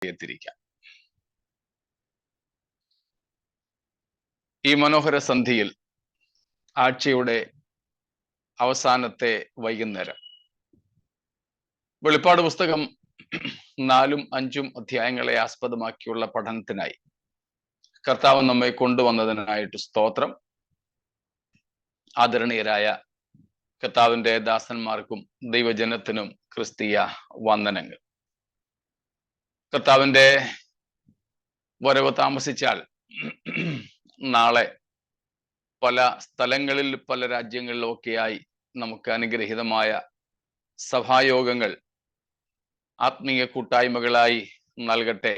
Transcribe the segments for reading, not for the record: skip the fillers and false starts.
എത്തിയിരിക്കാം. ഈ മനോഹര സന്ധിയിൽ ആഴ്ചയുടെ അവസാനത്തെ വൈകുന്നേരം വെളിപ്പാട് പുസ്തകം 4ഉം 5ഉം അധ്യായങ്ങളെ ആസ്പദമാക്കിയുള്ള പഠനത്തിനായി കർത്താവ് നമ്മെ കൊണ്ടുവന്നതിനായിട്ട് സ്തോത്രം. ആദരണീയരായ കർത്താവിന്റെ ദാസന്മാർക്കും ദൈവജനത്തിനും ക്രിസ്തീയ വന്ദനങ്ങൾ. കർത്താവിന്റെ വരവ് താമസിച്ചാൽ നാളെ പല സ്ഥലങ്ങളിൽ പല രാജ്യങ്ങളിലൊക്കെയായി നമുക്ക് അനുഗ്രഹീതമായ സഭായോഗങ്ങൾ ആത്മീയ കൂട്ടായ്മകളായി നൽകട്ടെ,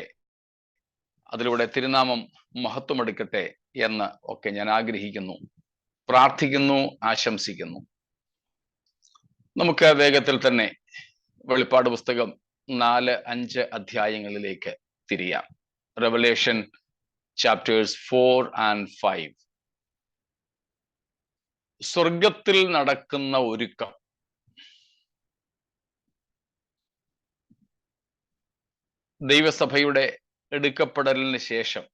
അതിലൂടെ തിരുനാമം മഹത്വമെടുക്കട്ടെ എന്ന് ഒക്കെ ഞാൻ ആഗ്രഹിക്കുന്നു, പ്രാർത്ഥിക്കുന്നു, ആശംസിക്കുന്നു. നമുക്ക് വേഗത്തിൽ തന്നെ വെളിപ്പാട് പുസ്തകം 4-5 അധ്യായങ്ങളിലേക്ക് തിരിയാം. Revelation chapters 4 and 5. സ്വർഗത്തിൽ നടക്കുന്ന ഒരുക്കം. ദൈവസഭയുടെ എടുക്കപ്പെടലിന് ശേഷം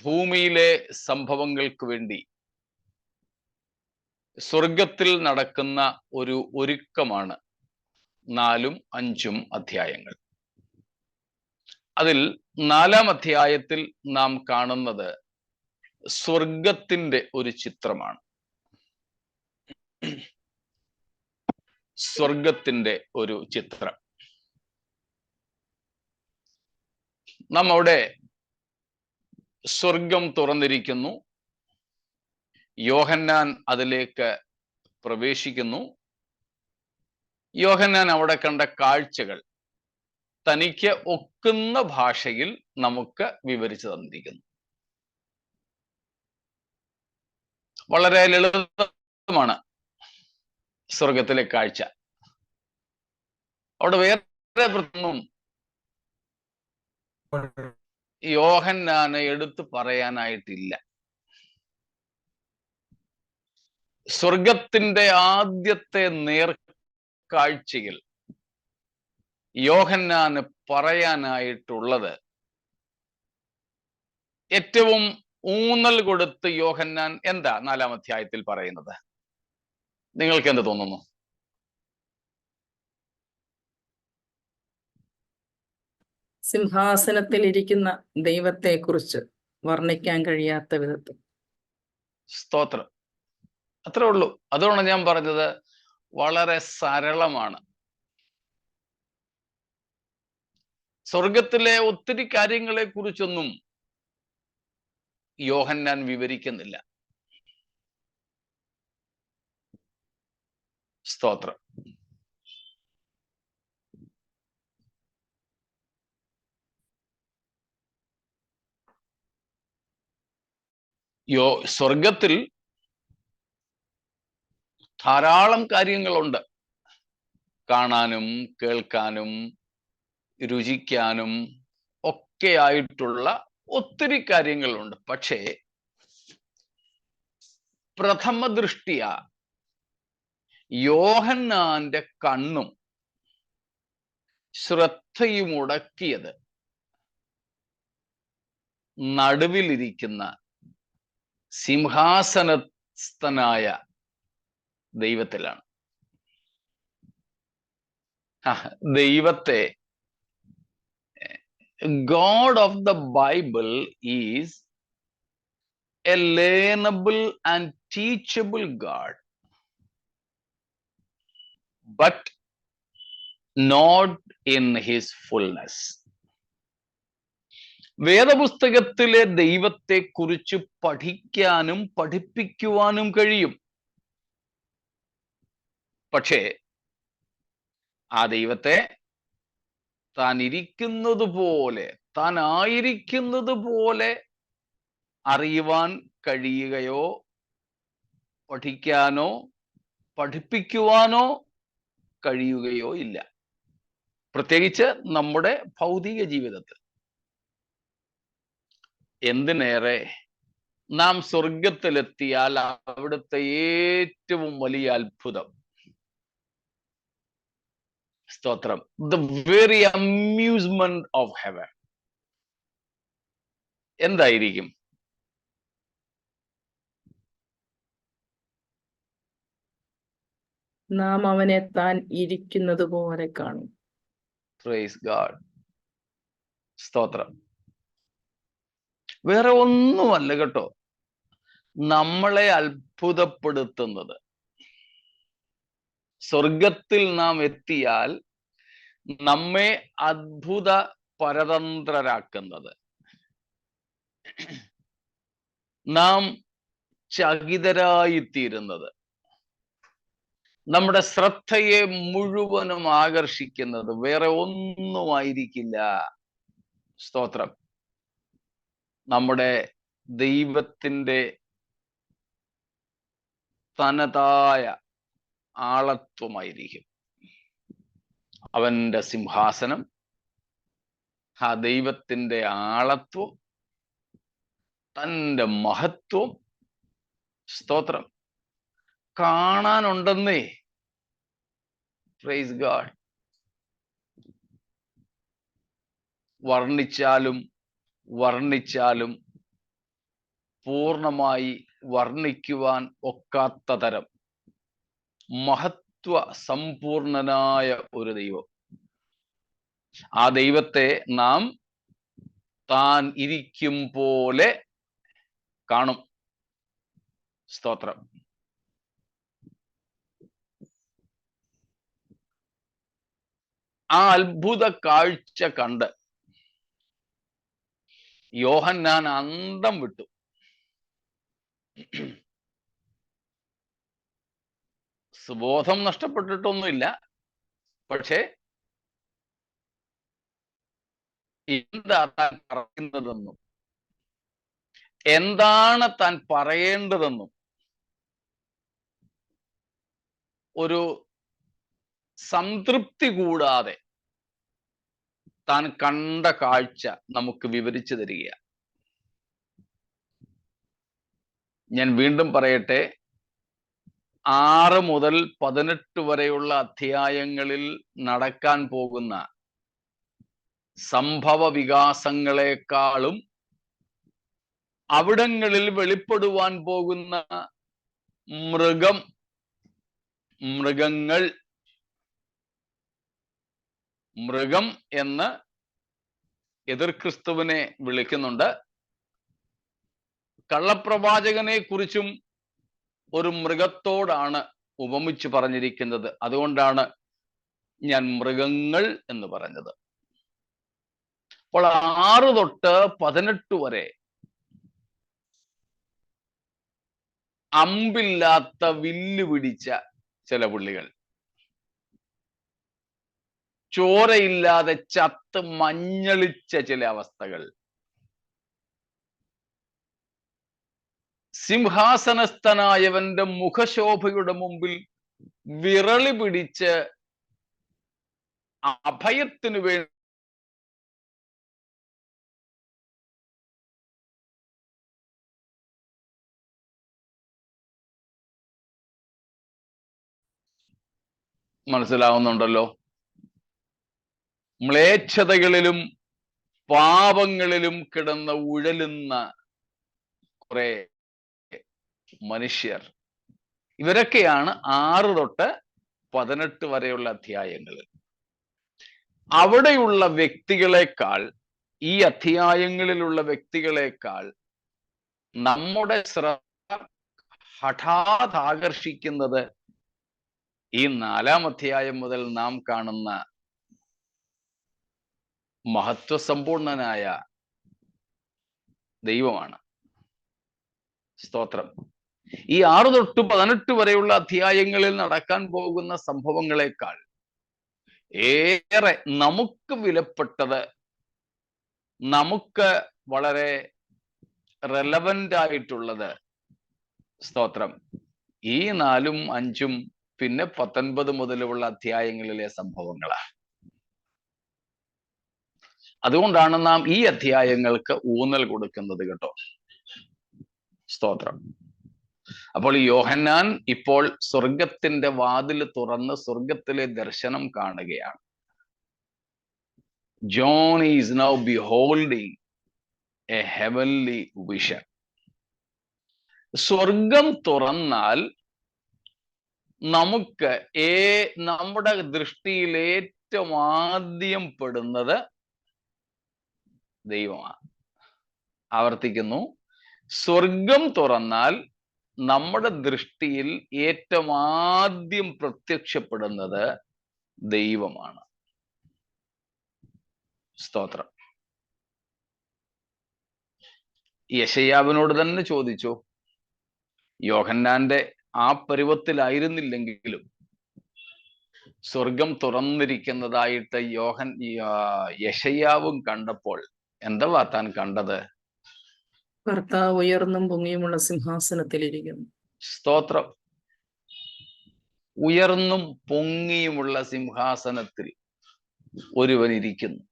ഭൂമിയിലെ സംഭവങ്ങൾക്ക് വേണ്ടി സ്വർഗത്തിൽ നടക്കുന്ന ഒരു ഒരുക്കമാണ് 4ഉം 5ഉം അധ്യായങ്ങൾ. അതിൽ 4-ാം അധ്യായത്തിൽ നാം കാണുന്നത് സ്വർഗത്തിന്റെ ഒരു ചിത്രമാണ്. സ്വർഗത്തിന്റെ ഒരു ചിത്രം. നാം അവിടെ സ്വർഗം തുറന്നിരിക്കുന്നു. യോഹന്നാൻ അതിലേക്ക് പ്രവേശിക്കുന്നു. യോഹന്നാൻ അവിടെ കണ്ട കാഴ്ചകൾ തനിക്ക് ഒക്കുന്ന ഭാഷയിൽ നമുക്ക് വിവരിച്ചു തന്നിരിക്കുന്നു. വളരെ ലളിതമാണ് സ്വർഗത്തിലെ കാഴ്ച. അവിടെ വേറെ പ്രത്യേകം യോഹന്നാനെ എടുത്തു പറയാനായിട്ടില്ല. സ്വർഗത്തിന്റെ ആദ്യത്തെ നേർക്കാഴ്ചയിൽ യോഹന്നാന് പറയാനായിട്ടുള്ളത്, ഏറ്റവും ഊന്നൽ കൊടുത്ത് യോഹന്നാൻ എന്താ 4-ാം അധ്യായത്തിൽ പറയുന്നത്? നിങ്ങൾക്ക് എന്ത് തോന്നുന്നു? സിംഹാസനത്തിൽ ഇരിക്കുന്ന ദൈവത്തെ കുറിച്ച് വർണ്ണിക്കാൻ കഴിയാത്ത വിധത്തിൽ. സ്തോത്രം. അത്രേ ഉള്ളൂ. അതുകൊണ്ട് ഞാൻ പറഞ്ഞത് വളരെ സരളമാണ്. സ്വർഗത്തിലെ ഒത്തിരി കാര്യങ്ങളെ കുറിച്ചൊന്നും യോഹന്നാൻ വിവരിക്കുന്നില്ല. സ്തോത്രം. സ്വർഗത്തിൽ ധാരാളം കാര്യങ്ങളുണ്ട്. കാണാനും കേൾക്കാനും രുചിക്കാനും ഒക്കെ ആയിട്ടുള്ള ഒത്തിരി കാര്യങ്ങളുണ്ട്. പക്ഷേ പ്രഥമ ദൃഷ്ടിയ യോഹന്നാന്റെ കണ്ണും ശ്രദ്ധയും ഉടക്കിയത് നടുവിലിരിക്കുന്ന സിംഹാസനസ്ഥനായ ദൈവത്തിലാണ്. ദൈവത്തെ, God of the Bible is a learnable and teachable God, but not in his fullness. വേദപുസ്തകത്തിലെ ദൈവത്തെ കുറിച്ച് പഠിക്കാനും പഠിപ്പിക്കുവാനും കഴിയും. പക്ഷേ ആ ദൈവത്തെ താൻ ഇരിക്കുന്നത് പോലെ, താൻ ആയിരിക്കുന്നത് പോലെ അറിയുവാൻ കഴിയുകയോ പഠിക്കാനോ പഠിപ്പിക്കുവാനോ കഴിയുകയോ ഇല്ല. പ്രത്യേകിച്ച് നമ്മുടെ ഭൗതിക ജീവിതത്തിൽ. എന്തിനേറെ നാം സ്വർഗത്തിലെത്തിയാൽ അവിടുത്തെ ഏറ്റവും വലിയ അത്ഭുതം സ്തോത്രം. The very amusement of heaven എന്തായിരിക്കും? നാം അവനെ താൻ ഇരിക്കുന്നത് പോലെ കാണും. Praise God. സ്തോത്രം. വേറെ ഒന്നുമല്ല കേട്ടോ നമ്മളെ അത്ഭുതപ്പെടുത്തുന്നത്. സ്വർഗത്തിൽ നാം എത്തിയാൽ നമ്മെ അത്ഭുത പരതന്ത്രരാക്കുന്നത്, നാം ചകിതരായിത്തീരുന്നത്, നമ്മുടെ ശ്രദ്ധയെ മുഴുവനും ആകർഷിക്കുന്നത് വേറെ ഒന്നുമായിരിക്കില്ല. സ്തോത്രം. നമ്മുടെ ദൈവത്തിൻ്റെ തനതായ ആളത്വമായിരിക്കും. അവന്റെ സിംഹാസനം, ആ ദൈവത്തിൻ്റെ ആളത്വം, തൻ്റെ മഹത്വം, സ്തോത്രം, കാണാനുണ്ടെന്നേ. Praise God. വർണ്ണിച്ചാലും വർണ്ണിച്ചാലും പൂർണ്ണമായി വർണ്ണിക്കുവാൻ ഒക്കാത്ത തരം മഹത്വ സമ്പൂർണനായ ഒരു ദൈവം. ആ ദൈവത്തെ നാം താൻ ഇരിക്കും പോലെ കാണും. സ്തോത്രം. ആ അത്ഭുത കാഴ്ച കണ്ട് യോഹന്നാൻ അന്തം വിട്ടു. സുബോധം നഷ്ടപ്പെട്ടിട്ടൊന്നുമില്ല. പക്ഷേ എന്താ താൻ പറയുന്നതെന്നും എന്താണ് താൻ പറയേണ്ടതെന്നും ഒരു സംതൃപ്തി കൂടാതെ താൻ കണ്ട കാഴ്ച നമുക്ക് വിവരിച്ചു തരിക. ഞാൻ വീണ്ടും പറയട്ടെ, 6 മുതൽ 18 വരെയുള്ള അധ്യായങ്ങളിൽ നടക്കാൻ പോകുന്ന സംഭവ വികാസങ്ങളെക്കാളും അവിടങ്ങളിൽ വെളിപ്പെടുവാൻ പോകുന്ന മൃഗം എന്ന് എതിർ ക്രിസ്തുവിനെ വിളിക്കുന്നുണ്ട്. കള്ളപ്രവാചകനെ കുറിച്ചും ഒരു മൃഗത്തോടാണ് ഉപമിച്ച് പറഞ്ഞിരിക്കുന്നത്. അതുകൊണ്ടാണ് ഞാൻ മൃഗങ്ങൾ എന്ന് പറഞ്ഞത്. അപ്പോൾ 6 തൊട്ട് 18 വരെ അമ്പില്ലാത്ത വില്ല് പിടിച്ച ചില പുള്ളികൾ, ചോരയില്ലാതെ ചത്ത് മഞ്ഞളിച്ച ചില അവസ്ഥകൾ, സിംഹാസനസ്ഥനായവന്റെ മുഖശോഭയുടെ മുമ്പിൽ വിറളി പിടിച്ച് അഭയത്തിനു വേണ്ടി മനസ്സിലാവുന്നുണ്ടല്ലോ. മ്ലേച്ഛതകളിലും പാപങ്ങളിലും കിടന്ന് ഉഴലുന്ന കുറെ മനുഷ്യർ. ഇവരൊക്കെയാണ് 6 തൊട്ട് 18 വരെയുള്ള അധ്യായങ്ങളിൽ. അവിടെയുള്ള വ്യക്തികളെക്കാൾ, ഈ അധ്യായങ്ങളിലുള്ള വ്യക്തികളെക്കാൾ നമ്മുടെ ശ്രദ്ധ ഹഠാത് ആകർഷിക്കുന്നത് ഈ 4-ാം അധ്യായം മുതൽ നാം കാണുന്ന മഹത്വസമ്പൂർണനായ ദൈവമാണ്. സ്തോത്രം. ഈ 6 തൊട്ട് 18 വരെയുള്ള അധ്യായങ്ങളിൽ നടക്കാൻ പോകുന്ന സംഭവങ്ങളെക്കാൾ ഏറെ നമുക്ക് വിലപ്പെട്ടത്, നമുക്ക് വളരെ റെലവന്റ് ആയിട്ടുള്ളത്, സ്തോത്രം, ഈ 4-ഉം 5-ഉം പിന്നെ 19 മുതലുള്ള അധ്യായങ്ങളിലെ സംഭവങ്ങളാണ്. അതുകൊണ്ടാണ് നാം ഈ അധ്യായങ്ങൾക്ക് ഊന്നൽ കൊടുക്കുന്നത് കേട്ടോ. സ്തോത്രം. അപ്പോൾ യോഹന്നാൻ ഇപ്പോൾ സ്വർഗത്തിന്റെ വാതിൽ തുറന്ന് സ്വർഗത്തിലെ ദർശനം കാണുകയാണ്. John is now beholding a heavenly vision. സ്വർഗം തുറന്നാൽ നമുക്ക് നമ്മുടെ ദൃഷ്ടിയിൽ ഏറ്റവും ആദ്യം പെടുന്നത് ദൈവമാണ്. ആവർത്തിക്കുന്നു, സ്വർഗം തുറന്നാൽ നമ്മുടെ ദൃഷ്ടിയിൽ ഏറ്റവും ആദ്യം പ്രത്യക്ഷപ്പെടുന്നത് ദൈവമാണ്. സ്തോത്രം. യെശയ്യാവിനോട് തന്നെ ചോദിച്ചു. യോഹന്നാന്റെ ആ പരുവത്തിലായിരുന്നില്ലെങ്കിലും സ്വർഗം തുറന്നിരിക്കുന്നതായിട്ട് യെശയ്യാവും കണ്ടപ്പോൾ എന്താ താൻ കണ്ടത്? കർത്താവ് ഉയർന്നും പൊങ്ങിയുമുള്ള സിംഹാസനത്തിലിരിക്കുന്നു. സ്തോത്രം. ഉയർന്നും പൊങ്ങിയുമുള്ള സിംഹാസനത്തിൽ ഒരുവൻ ഇരിക്കുന്നു.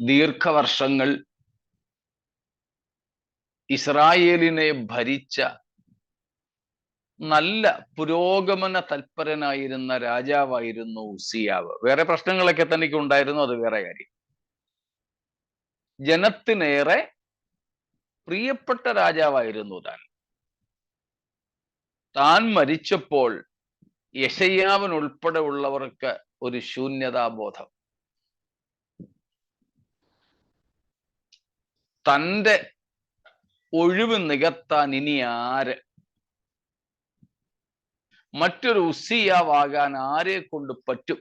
ദീർഘവർഷങ്ങൾ ഇസ്രായേലിനെ ഭരിച്ച നല്ല പുരോഗമന തൽപരനായിരുന്ന രാജാവായിരുന്നു ഉസിയാവ്. വേറെ പ്രശ്നങ്ങളൊക്കെ തനിക്ക് ഉണ്ടായിരുന്നു, അത് വേറെ കാര്യം. ജനത്തിനേറെ പ്രിയപ്പെട്ട രാജാവായിരുന്നു താൻ മരിച്ചപ്പോൾ യെശയ്യാവിനുൾപ്പെടെ ഉള്ളവർക്ക് ഒരു ശൂന്യതാബോധം. തൻ്റെ ഒഴിവ് നികത്താൻ ഇനി ആര്? മറ്റൊരു ഉസിയാവാകാൻ ആരെ കൊണ്ട് പറ്റും?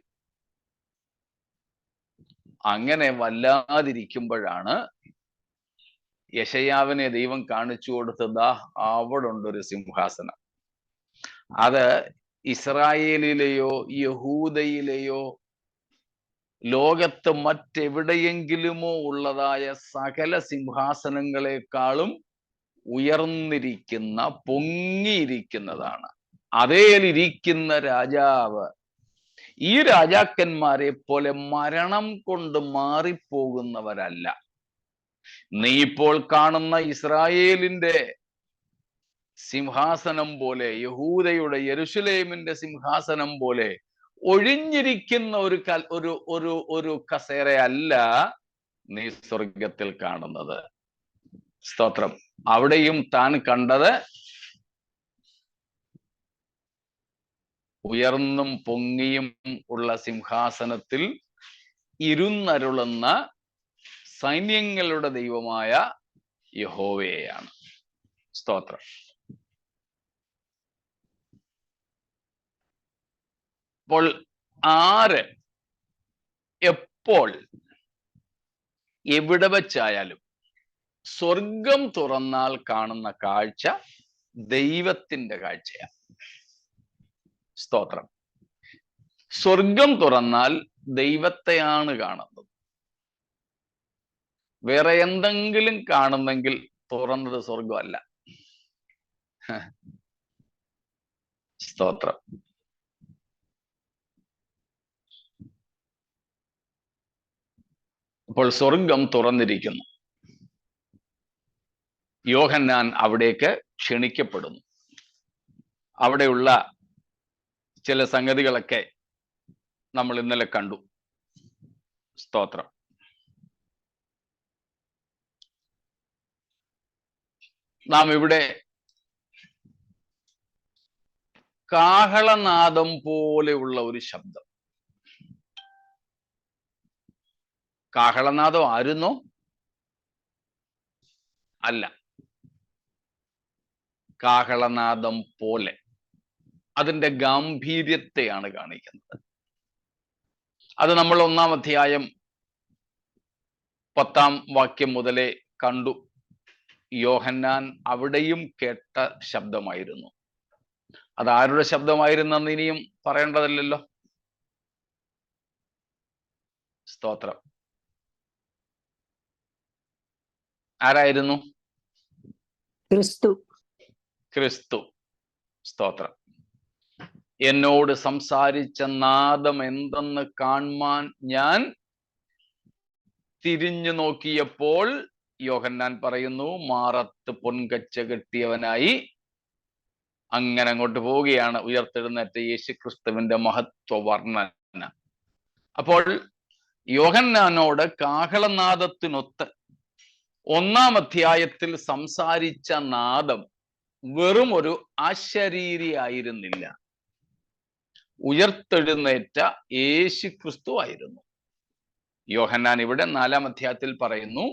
അങ്ങനെ വല്ലാതിരിക്കുമ്പോഴാണ് യെശയ്യാവിനെ ദൈവം കാണിച്ചു കൊടുത്തത്, അവിടെ ഉണ്ടൊരു സിംഹാസനം. അത് ഇസ്രായേലിലെയോ യഹൂദയിലെയോ ലോകത്ത് മറ്റെവിടെയെങ്കിലുമോ ഉള്ളതായ സകല സിംഹാസനങ്ങളെക്കാളും ഉയർന്നിരിക്കുന്ന, പൊങ്ങിയിരിക്കുന്നതാണ്. അതേലിരിക്കുന്ന രാജാവ് ഈ രാജാക്കന്മാരെ പോലെ മരണം കൊണ്ട് മാറിപ്പോകുന്നവരല്ല. നീ ഇപ്പോൾ കാണുന്ന ഇസ്രായേലിന്റെ സിംഹാസനം പോലെ, യഹൂദയുടെ യെരുശലേമിന്റെ സിംഹാസനം പോലെ ഒഴിഞ്ഞിരിക്കുന്ന ഒരു കസേരയല്ല നീ സ്വർഗത്തിൽ കാണുന്നത്. സ്തോത്രം. അവിടെയും താൻ കണ്ടത് ഉയർന്നും പൊങ്ങിയും ഉള്ള സിംഹാസനത്തിൽ ഇരുന്നരുളുന്ന സൈന്യങ്ങളുടെ ദൈവമായ യഹോവയെയാണ്. സ്തോത്രം. അപ്പോൾ ആര് എപ്പോൾ എവിടെ വെച്ചായാലും സ്വർഗം തുറന്നാൽ കാണുന്ന കാഴ്ച ദൈവത്തിന്റെ കാഴ്ചയാണ്. സ്തോത്രം. സ്വർഗം തുറന്നാൽ ദൈവത്തെയാണ് കാണുന്നത്. വേറെ എന്തെങ്കിലും കാണുന്നെങ്കിൽ തുറന്നത് സ്വർഗമല്ല. സ്തോത്രം. അപ്പോൾ സ്വർഗം തുറന്നിരിക്കുന്നു. യോഹന്നാൻ അവിടേക്ക് ക്ഷണിക്കപ്പെടുന്നു. അവിടെയുള്ള ചില സംഗതികളൊക്കെ നമ്മൾ ഇന്നലെ കണ്ടു. സ്തോത്രം. നാം ഇവിടെ കാഹളനാദം പോലെയുള്ള ഒരു ശബ്ദം. കാഹളനാദം ആയിരുന്നോ? അല്ല, കാഹളനാദം പോലെ അതിൻ്റെ ഗാംഭീര്യത്തെയാണ് കാണിക്കുന്നത്. അത് നമ്മൾ 1-ാം അധ്യായം 10-ാം വാക്യം മുതലേ കണ്ടു. യോഹന്നാൻ അവിടെയും കേട്ട ശബ്ദമായിരുന്നു. അത് ആരുടെ ശബ്ദമായിരുന്നെന്ന് ഇനിയും പറയേണ്ടതല്ലോ. സ്തോത്രം. ആരായിരുന്നു? ക്രിസ്തു. സ്തോത്രം. എന്നോട് സംസാരിച്ച നാദം എന്തെന്ന് കാണുവാൻ ഞാൻ തിരിഞ്ഞു നോക്കിയപ്പോൾ യോഹന്നാൻ പറയുന്നു, മാറത്ത് പൊൻകച്ച കെട്ടിയവനായി അങ്ങനെ അങ്ങോട്ട് പോവുകയാണ് ഉയർത്തെഴുന്നേറ്റ യേശുക്രിസ്തുവിന്റെ മഹത്വ വർണ്ണന. അപ്പോൾ യോഹന്നാനോട് കാഹളനാദത്തിനൊത്ത് 1-ാം അധ്യായത്തിൽ സംസാരിച്ച നാദം വെറും ഒരു അശരീരിയായിരുന്നില്ല, ഉയർത്തെഴുന്നേറ്റ യേശുക്രിസ്തു ആയിരുന്നു. യോഹന്നാൻ ഇവിടെ 4-ാം അധ്യായത്തിൽ പറയുന്നു,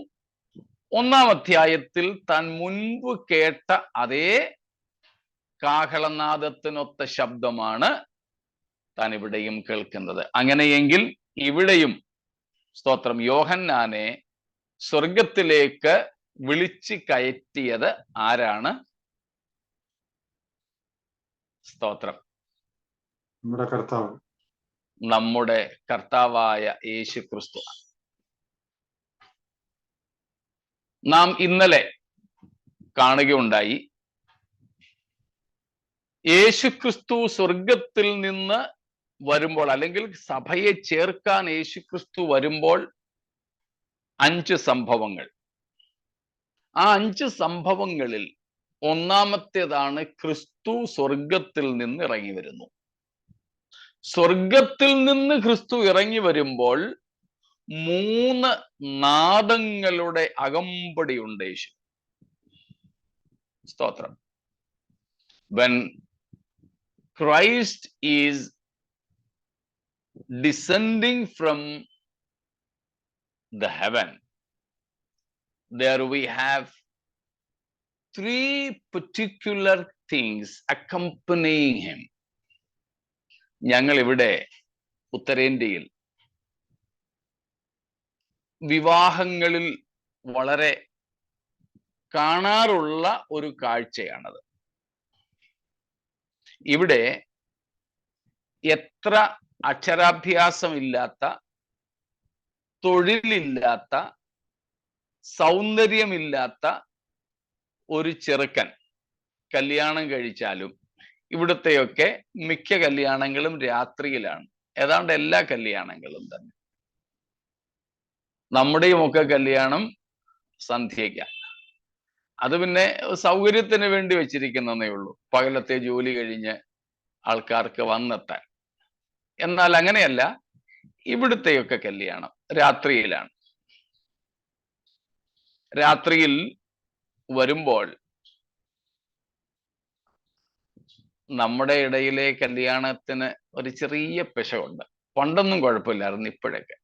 1-ാം അധ്യായത്തിൽ താൻ മുൻപ് കേട്ട അതേ കാഹളനാദത്തിനൊത്ത ശബ്ദമാണ് താൻ ഇവിടെയും കേൾക്കുന്നത്. അങ്ങനെയെങ്കിൽ ഇവിടെയും സ്തോത്രം യോഹന്നാനെ സ്വർഗത്തിലേക്ക് വിളിച്ചു കയറ്റിയത് ആരാണ്? സ്തോത്രം, നമ്മുടെ കർത്താവ്, നമ്മുടെ കർത്താവായ യേശു ക്രിസ്തു. നാം ഇന്നലെ കാണുകയുണ്ടായി, യേശുക്രിസ്തു സ്വർഗത്തിൽ നിന്ന് വരുമ്പോൾ, അല്ലെങ്കിൽ സഭയെ ചേർക്കാൻ യേശുക്രിസ്തു വരുമ്പോൾ 5 സംഭവങ്ങൾ. ആ 5 സംഭവങ്ങളിൽ 1-ാമത്തേതാണ് ക്രിസ്തു സ്വർഗത്തിൽ നിന്ന് ഇറങ്ങി വരുന്നു. സ്വർഗത്തിൽ നിന്ന് ക്രിസ്തു ഇറങ്ങി വരുമ്പോൾ 3 നാദങ്ങളുടെ അകമ്പടിയുണ്ട് യേശു. സ്തോത്രം. When Christ is descending from the heaven, there we have 3 particular things accompanying him. ഞങ്ങൾ ഇവിടെ ഉത്തരേന്ത്യയിൽ വിവാഹങ്ങളിൽ വളരെ കാണാറുള്ള ഒരു കാഴ്ചയാണത്. ഇവിടെ എത്ര അക്ഷരാഭ്യാസമില്ലാത്ത, തൊഴിലില്ലാത്ത, സൗന്ദര്യമില്ലാത്ത ഒരു ചെറുക്കൻ കല്യാണം കഴിച്ചാലും, ഇവിടുത്തെയൊക്കെ മിക്ക കല്യാണങ്ങളും രാത്രിയിലാണ്, ഏതാണ്ട് എല്ലാ കല്യാണങ്ങളും തന്നെ. നമ്മുടെയുമൊക്കെ കല്യാണം സന്ധ്യയ്ക്കാണ്. അത് പിന്നെ സൗകര്യത്തിന് വേണ്ടി വെച്ചിരിക്കുന്നതേ ഉള്ളൂ, പകലത്തെ ജോലി കഴിഞ്ഞ് ആൾക്കാർക്ക് വന്നെത്താൻ. എന്നാൽ അങ്ങനെയല്ല, ഇവിടുത്തെയൊക്കെ കല്യാണം രാത്രിയിലാണ്. രാത്രിയിൽ വരുമ്പോൾ നമ്മുടെ ഇടയിലെ കല്യാണത്തിന് ഒരു ചെറിയ പിശകുണ്ട്. പണ്ടൊന്നും കുഴപ്പമില്ലായിരുന്നു, ഇപ്പോഴൊക്കെ.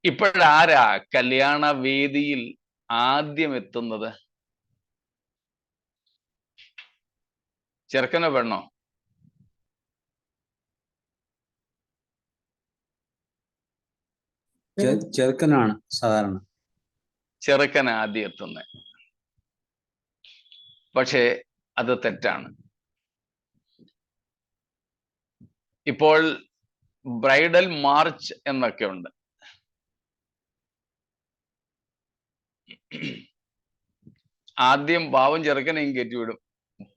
ഇപ്പോഴാരാ കല്യാണ വേദിയിൽ ആദ്യം എത്തുന്നത്? ചെറുക്കനോ പെണ്ണോ? ചെറുക്കനാണ് സാധാരണ. ചെറുക്കൻ ആദ്യം എത്തുന്നത്. പക്ഷേ അത് തെറ്റാണ്. ഇപ്പോൾ ബ്രൈഡൽ മാർച്ച് എന്നൊക്കെ ഉണ്ട്. ആദ്യം പാവം ചെറുക്കനെയും കയറ്റിവിടും,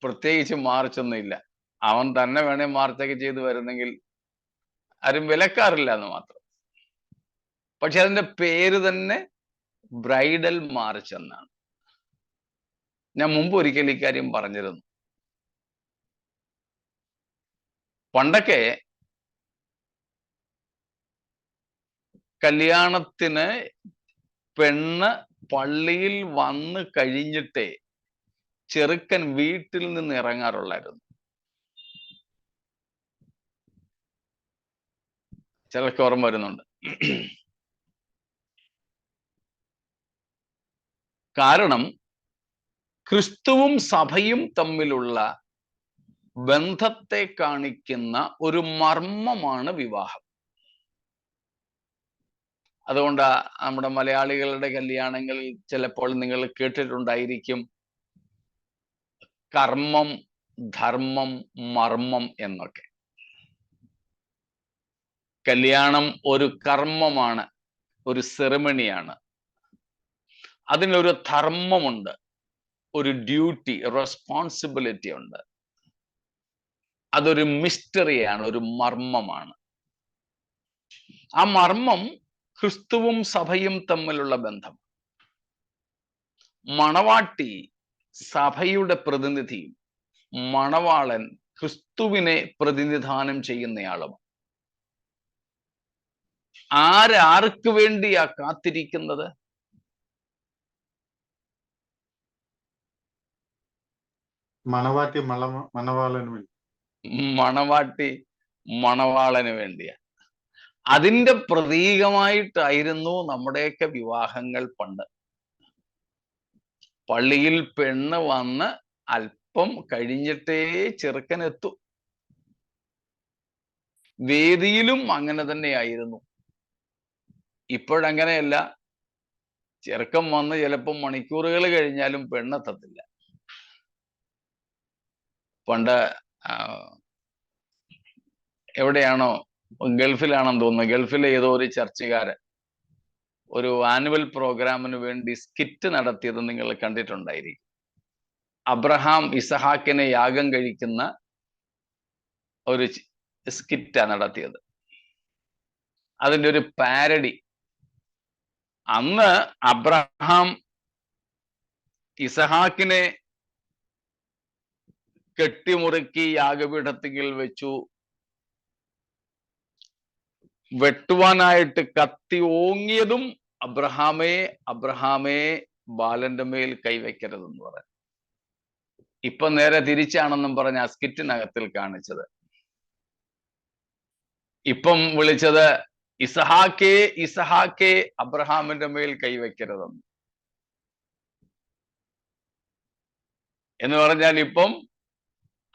പ്രത്യേകിച്ച് മാർച്ചൊന്നും ഇല്ല. അവൻ തന്നെ വേണേ മാർച്ചൊക്കെ ചെയ്ത് വരുന്നെങ്കിൽ ആരും വിലക്കാറില്ല എന്ന് മാത്രം. പക്ഷെ അതിന്റെ പേര് തന്നെ ബ്രൈഡൽ മാർച്ച് എന്നാണ്. ഞാൻ മുമ്പ് ഒരിക്കൽ ഇക്കാര്യം പറഞ്ഞിരുന്നു. പണ്ടൊക്കെ കല്യാണത്തിന് പെണ്ണ് പള്ളിയിൽ വന്ന് കഴിഞ്ഞിട്ടേ ചെറുക്കൻ വീട്ടിൽ നിന്ന് ഇറങ്ങാറുള്ളായിരുന്നു. ചിലർക്ക് ഓർമ്മ വരുന്നുണ്ട്. കാരണം ക്രിസ്തുവും സഭയും തമ്മിലുള്ള ബന്ധത്തെ കാണിക്കുന്ന ഒരു മർമ്മമാണ് വിവാഹം. അതുകൊണ്ട് നമ്മുടെ മലയാളികളുടെ കല്യാണങ്ങളിൽ ചിലപ്പോൾ നിങ്ങൾ കേട്ടിട്ടുണ്ടായിരിക്കും കർമ്മം, ധർമ്മം, മർമ്മം എന്നൊക്കെ. കല്യാണം ഒരു കർമ്മമാണ്, ഒരു സെറിമണിയാണ്. അതിനൊരു ധർമ്മമുണ്ട്, ഒരു ഡ്യൂട്ടി, റെസ്പോൺസിബിലിറ്റി ഉണ്ട്. അതൊരു മിസ്റ്ററിയാണ്, ഒരു മർമ്മമാണ്. ആ മർമ്മം ക്രിസ്തുവും സഭയും തമ്മിലുള്ള ബന്ധം. മണവാട്ടി സഭയുടെ പ്രതിനിധിയും മണവാളൻ ക്രിസ്തുവിനെ പ്രതിനിധാനം ചെയ്യുന്നയാളും. ആർക്ക് വേണ്ടിയാ കാത്തിരിക്കുന്നത്? മണവാട്ടി മണവാളന് വേണ്ടി. മണവാട്ടി മണവാളന് വേണ്ടിയാ. അതിന്റെ പ്രതീകമായിട്ടായിരുന്നു നമ്മുടെയൊക്കെ വിവാഹങ്ങൾ പണ്ട്. പള്ളിയിൽ പെണ്ണ് വന്ന് അല്പം കഴിഞ്ഞിട്ടേ ചെറുക്കനെത്തു. വേദിയിലും അങ്ങനെ തന്നെയായിരുന്നു. ഇപ്പോഴങ്ങനെയല്ല. ചെറുക്കം വന്ന് ചിലപ്പം മണിക്കൂറുകൾ കഴിഞ്ഞാലും പെണ്ണെത്തത്തില്ല. പണ്ട് എവിടെയാണോ, ഗൾഫിലാണെന്ന് തോന്നുന്നു, ഗൾഫിലെ ഏതോ ഒരു ചർച്ചുകാരൻ ഒരു ആനുവൽ പ്രോഗ്രാമിന് വേണ്ടി സ്കിറ്റ് നടത്തിയത് നിങ്ങൾ കണ്ടിട്ടുണ്ടായിരിക്കും. അബ്രഹാം ഇസഹാക്കിനെ യാഗം കഴിക്കുന്ന ഒരു സ്കിറ്റാ നടത്തിയത്. അതിൻ്റെ ഒരു പാരഡി. അന്ന് അബ്രഹാം ഇസഹാക്കിനെ കെട്ടിമുറുക്കി യാഗപീഠത്തിൽ വെച്ചു. വെട്ടുവാനായിട്ട് കത്തി ഓങ്ങിയതും അബ്രഹാമേ അബ്രഹാമേ ബാലന്റെ മേൽ കൈവയ്ക്കരുതെന്ന് പറഞ്ഞു. ഇപ്പൊ നേരെ തിരിച്ചാണെന്നും പറഞ്ഞ ആ സ്കിറ്റിനകത്തിൽ കാണിച്ചത്. ഇപ്പം വിളിച്ചത് ഇസഹാക്കേ ഇസഹാക്കേ അബ്രഹാമിന്റെ മേൽ കൈവയ്ക്കരുതെന്ന്. എന്ന് പറഞ്ഞാൽ ഇപ്പം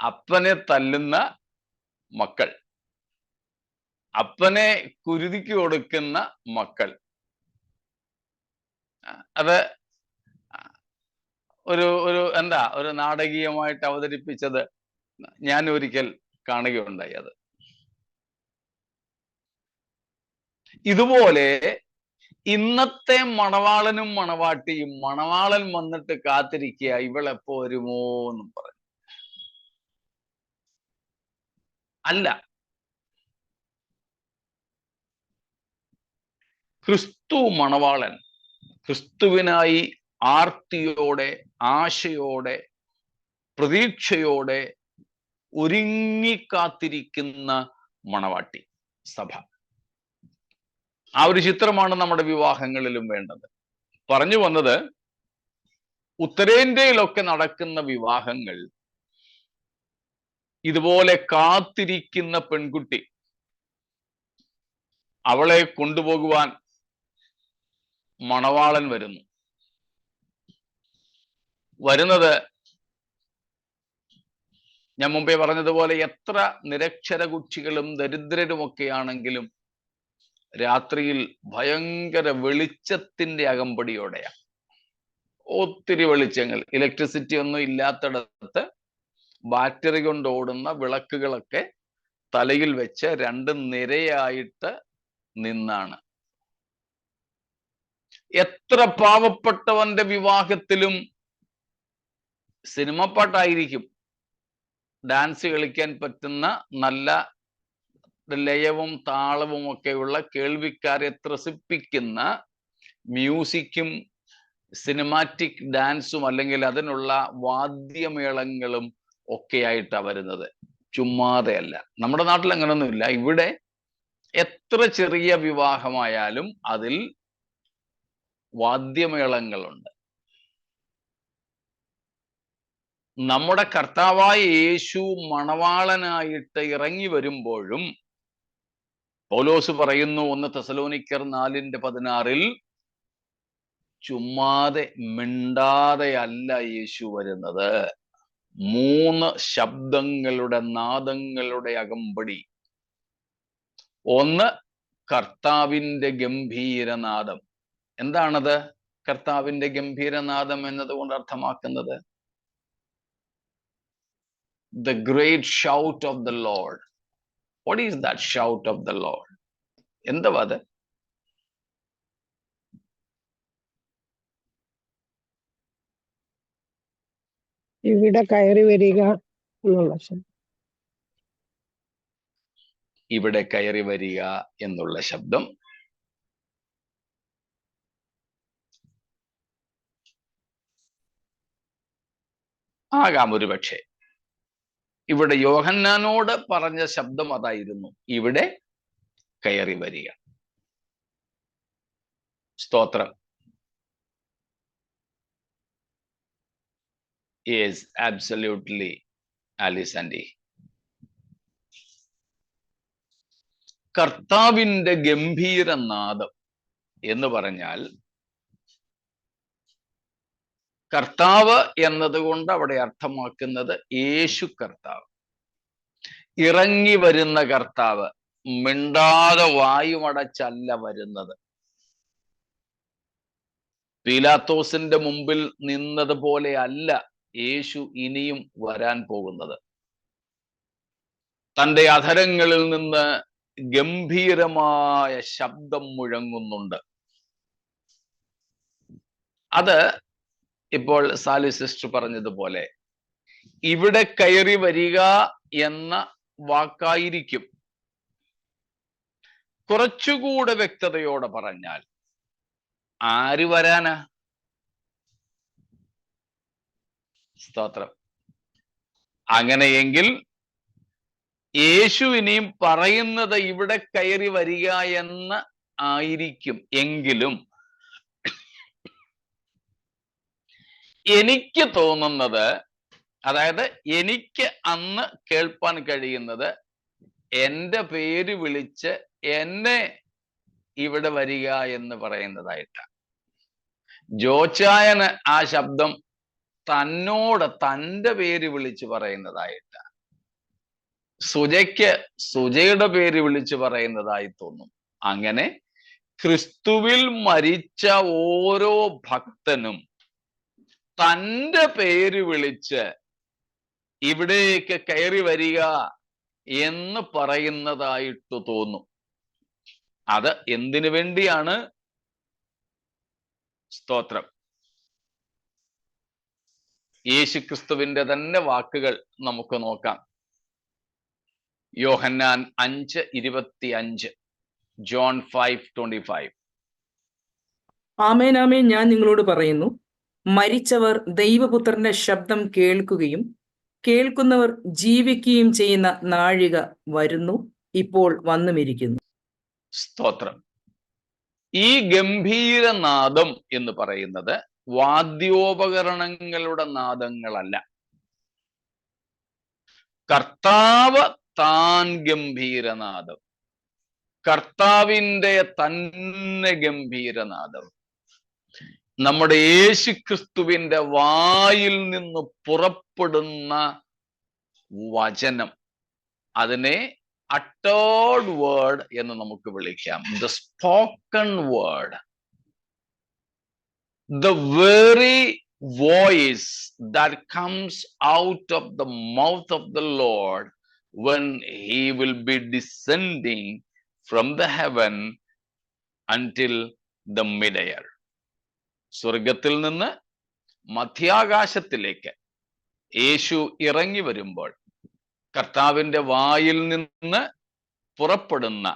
അപ്പനെ തല്ലുന്ന മക്കൾ, അപ്പനെ കുരുതിക്ക് കൊടുക്കുന്ന മക്കൾ. അത് ഒരു നാടകീയമായിട്ട് അവതരിപ്പിച്ചത് ഞാൻ ഒരിക്കൽ കാണുകയുണ്ടായി. അത് ഇതുപോലെ ഇന്നത്തെ മണവാളനും മണവാട്ടിയും, മണവാളൻ വന്നിട്ട് കാത്തിരിക്കുക ഇവളെപ്പോ വരുമോ എന്നും പറഞ്ഞു. അല്ല, ക്രിസ്തു മണവാളൻ ക്രിസ്തുവിനായി ആർത്തിയോടെ, ആശയോടെ, പ്രതീക്ഷയോടെ ഒരുങ്ങിക്കാത്തിരിക്കുന്ന മണവാട്ടി സഭ. ആ ഒരു ചിത്രമാണ് നമ്മുടെ വിവാഹങ്ങളിലും വേണ്ടത്. പറഞ്ഞു വന്നത്, ഉത്തരേന്ത്യയിലൊക്കെ നടക്കുന്ന വിവാഹങ്ങൾ ഇതുപോലെ കാത്തിരിക്കുന്ന പെൺകുട്ടി, അവളെ കൊണ്ടുപോകുവാൻ മണവാളൻ വരുന്നത് ഞാൻ മുമ്പേ പറഞ്ഞതുപോലെ എത്ര നിരക്ഷര കുക്ഷികളും ദരിദ്രരുമൊക്കെയാണെങ്കിലും രാത്രിയിൽ ഭയങ്കര വെളിച്ചത്തിന്റെ അകമ്പടിയോടെയാണ്. ഒത്തിരി വെളിച്ചങ്ങൾ, ഇലക്ട്രിസിറ്റി ഒന്നും ഇല്ലാത്തിടത്ത് ബാറ്ററി കൊണ്ട് ഓടുന്ന വിളക്കുകളൊക്കെ തലയിൽ വെച്ച് രണ്ട് നിരയായിട്ട് നിന്നാണ്. എത്ര പാവപ്പെട്ടവന്റെ വിവാഹത്തിലും സിനിമ പാട്ടായിരിക്കും, ഡാൻസ് കളിക്കാൻ പറ്റുന്ന നല്ല ലയവും താളവും ഒക്കെയുള്ള കേൾവിക്കാരെ ത്രസിപ്പിക്കുന്ന മ്യൂസിക്കും സിനിമാറ്റിക് ഡാൻസും അല്ലെങ്കിൽ അതിനുള്ള വാദ്യമേളങ്ങളും ഒക്കെയായിട്ടാണ് വരുന്നത്. ചുമ്മാതെ അല്ല. നമ്മുടെ നാട്ടിൽ അങ്ങനൊന്നുമില്ല. ഇവിടെ എത്ര ചെറിയ വിവാഹമായാലും അതിൽ വാദ്യമേളങ്ങളുണ്ട്. നമ്മുടെ കർത്താവായ യേശു മണവാളനായിട്ട് ഇറങ്ങി വരുമ്പോഴും പൗലോസ് പറയുന്നു 1 തെസലോനിക്കർ 4:16 ചുമ്മാതെ മിണ്ടാതെയല്ല യേശു വരുന്നത്. 3 ശബ്ദങ്ങളുടെ നാദങ്ങളുടെ അകമ്പടി. ഒന്ന്, കർത്താവിന്റെ ഗംഭീരനാദം. എന്താണത് കർത്താവിന്റെ ഗംഭീരനാദം എന്നതുകൊണ്ട് അർത്ഥമാക്കുന്നത്? The great shout of the Lord. What is that shout of the Lord? എന്തുവാ അത്? ഇവിടെ കയറി വരിക എന്നുള്ള ശബ്ദം. ഇവിടെ കയറി വരിക എന്നുള്ള ശബ്ദം. ആകാം ഒരു പക്ഷേ. ഇവിടെ യോഹന്നാനോട് പറഞ്ഞ ശബ്ദം അതായിരുന്നു, ഇവിടെ കയറി വരിക. സ്തോത്രം. Yes, absolutely, Alice Andy. കർത്താവിന്റെ ഗംഭീരനാദം എന്ന് പറഞ്ഞാൽ, കർത്താവ് എന്നതുകൊണ്ട് അവിടെ അർത്ഥമാക്കുന്നത് യേശു കർത്താവ്, ഇറങ്ങി വരുന്ന കർത്താവ്, മിണ്ടാതെ വായുമടച്ചല്ല വരുന്നത്. പീലാത്തോസിന്റെ മുമ്പിൽ നിന്നതുപോലെ അല്ല യേശു ഇനിയും വരാൻ പോകുന്നത്. തൻ്റെ അധരങ്ങളിൽ നിന്ന് ഗംഭീരമായ ശബ്ദം മുഴങ്ങുന്നുണ്ട്. അത് ഇപ്പോൾ സാലി സിസ്റ്റർ പറഞ്ഞതുപോലെ ഇവിടെ കയറി വരിക എന്ന വാക്കായിരിക്കും. കുറച്ചുകൂടെ വ്യക്തതയോടെ പറഞ്ഞാൽ ആര് വരാനാ? സ്തോത്രം. അങ്ങനെയെങ്കിൽ യേശു ഇനിയും പറയുന്നത് ഇവിടെ കയറി വരിക എന്ന് ആയിരിക്കും. എങ്കിലും എനിക്ക് തോന്നുന്നത്, അതായത് എനിക്ക് അന്ന് കേൾപ്പാൻ കഴിയുന്നത്, എൻ്റെ പേര് വിളിച്ച് എന്നെ ഇവിടെ വരിക എന്ന് പറയുന്നതായിട്ടാണ്. ജോച്ചായന് ആ ശബ്ദം തന്നോട് തൻ്റെ പേര് വിളിച്ച് പറയുന്നതായിട്ടാണ്. സുജയ്ക്ക് സുജയുടെ പേര് വിളിച്ച് പറയുന്നതായി തോന്നും. അങ്ങനെ ക്രിസ്തുവിൽ മരിച്ച ഓരോ ഭക്തനും തൻ്റെ പേര് വിളിച്ച് ഇവിടേക്ക് കയറി വരിക എന്ന് പറയുന്നതായിട്ട് തോന്നും. അത് എന്തിനു വേണ്ടിയാണ്? സ്തോത്രം. യേശുക്രിസ്തുവിന്റെ തന്നെ വാക്കുകൾ നമുക്ക് നോക്കാം. യോഹന്നാൻ 5:25, ജോൺ 5:25. ആമേൻ ആമേൻ, ഞാൻ നിങ്ങളോട് പറയുന്നു, മരിച്ചവർ ദൈവപുത്രന്റെ ശബ്ദം കേൾക്കുകയും കേൾക്കുന്നവർ ജീവിക്കുകയും ചെയ്യുന്ന നാഴിക വരുന്നു, ഇപ്പോൾ വന്നുമിരിക്കുന്നു. സ്തോത്രം. ഈ ഗംഭീരനാദം എന്ന് പറയുന്നത് വാദ്യോപകരണങ്ങളുടെ നാദങ്ങളല്ല. കർത്താവ് താൻ ഗംഭീരനാദം, കർത്താവിൻ്റെ തന്നെ ഗംഭീരനാദം, നമ്മുടെ യേശുക്രിസ്തുവിന്റെ വായിൽ നിന്ന് പുറപ്പെടുന്ന വചനം, അതിനെ അട്ടേർഡ് വേർഡ് എന്ന് നമുക്ക് വിളിക്കാം. The spoken word, the very voice that comes out of the mouth of the Lord when he will be descending from the heaven until the mid-air. സ്വർഗത്തിൽ നിന്ന് മധ്യാകാശത്തിലേക്ക് യേശു ഇറങ്ങി വരുമ്പോൾ കർത്താവിന്റെ വായിൽ നിന്ന് പുറപ്പെടുന്ന,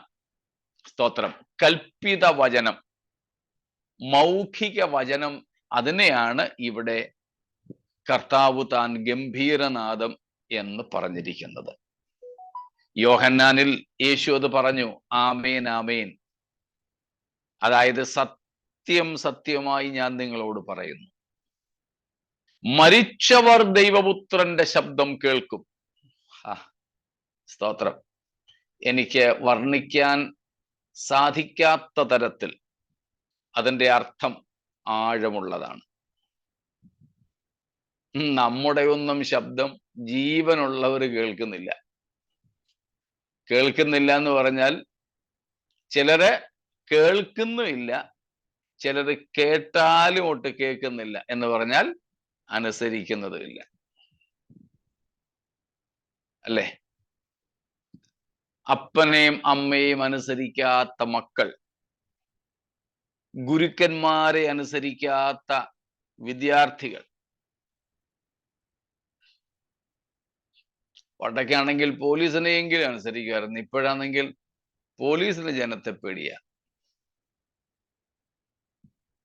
സ്തോത്രം, കൽപ്പിത വചനം, മൗഖിക വചനം, അതിനെയാണ് ഇവിടെ കർത്താവ് താൻ ഗംഭീരനാദം എന്ന് പറഞ്ഞിരിക്കുന്നത്. യോഹന്നാനിൽ യേശു അത് പറഞ്ഞു, ആമേൻ ആമേൻ, അതായത് സത്യം സത്യമായി ഞാൻ നിങ്ങളോട് പറയുന്നു, മരിച്ചവർ ദൈവപുത്രന്റെ ശബ്ദം കേൾക്കും. സ്തോത്രം. എനിക്ക് വർണ്ണിക്കാൻ സാധിക്കാത്ത തരത്തിൽ അതിൻ്റെ അർത്ഥം ആഴമുള്ളതാണ്. നമ്മുടെ ഒന്നും ശബ്ദം ജീവനുള്ളവർ കേൾക്കുന്നില്ല. കേൾക്കുന്നില്ല എന്ന് പറഞ്ഞാൽ ചിലര് കേൾക്കുന്നുമില്ല, ചിലര് കേട്ടാലും ഒട്ട് കേൾക്കുന്നില്ല എന്ന് പറഞ്ഞാൽ അനുസരിക്കുന്നതുമില്ല, അല്ലേ? അപ്പനെയും അമ്മയും അനുസരിക്കാത്ത മക്കൾ, ഗുരുക്കന്മാരെ അനുസരിക്കാത്ത വിദ്യാർത്ഥികൾ. പണ്ടൊക്കെയാണെങ്കിൽ പോലീസിനെയെങ്കിലും അനുസരിക്കുമായിരുന്നു, ഇപ്പോഴാണെങ്കിൽ പോലീസിന് ജനത്തെ പേടിയാ.